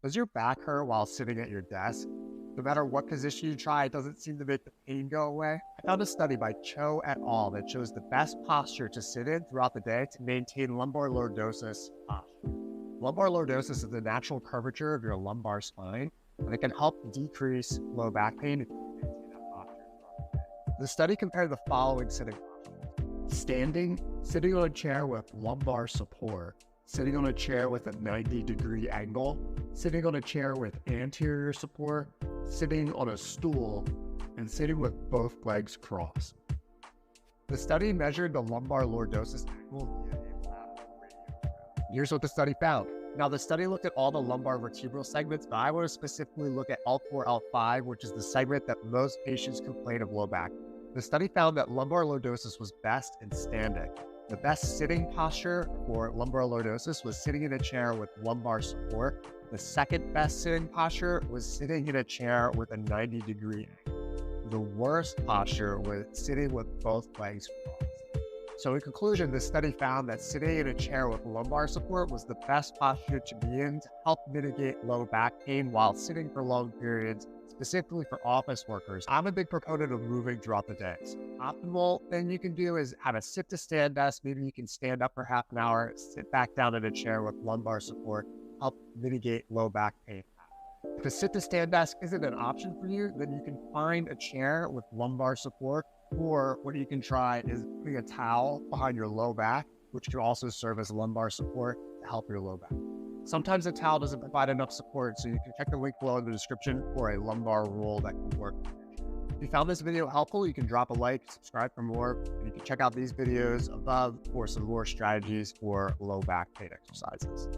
Does your back hurt while sitting at your desk? No matter what position you try, it doesn't seem to make the pain go away. I found a study by Cho et al. That shows the best posture to sit in throughout the day to maintain lumbar lordosis posture. Lumbar lordosis is the natural curvature of your lumbar spine, and it can help decrease low back pain if you maintain that posture throughout the day. The study compared the following sitting postures: standing, sitting on a chair with lumbar support, sitting on a chair with a 90-degree angle, sitting on a chair with anterior support, sitting on a stool, and sitting with both legs crossed. The study measured the lumbar lordosis angle via a lateral radiogram. Here's what the study found. Now, the study looked at all the lumbar vertebral segments, but I want to specifically look at L4, L5, which is the segment that most patients complain of low back. The study found that lumbar lordosis was best in standing. The best sitting posture for lumbar lordosis was sitting in a chair with lumbar support. The second best sitting posture was sitting in a chair with a 90-degree angle. The worst posture was sitting with both legs crossed. So in conclusion, the study found that sitting in a chair with lumbar support was the best posture to be in to help mitigate low back pain while sitting for long periods, specifically for office workers. I'm a big proponent of moving throughout the day. So optimal thing you can do is have a sit to stand desk. Maybe you can stand up for half an hour, sit back down in a chair with lumbar support, help mitigate low back pain. If a sit to stand desk isn't an option for you, then you can find a chair with lumbar support, or what you can try is putting a towel behind your low back, which can also serve as lumbar support to help your low back. Sometimes a towel doesn't provide enough support, so you can check the link below in the description for a lumbar roll that can work. If you found this video helpful, you can drop a like, subscribe for more, and you can check out these videos above for some more strategies for low back pain exercises.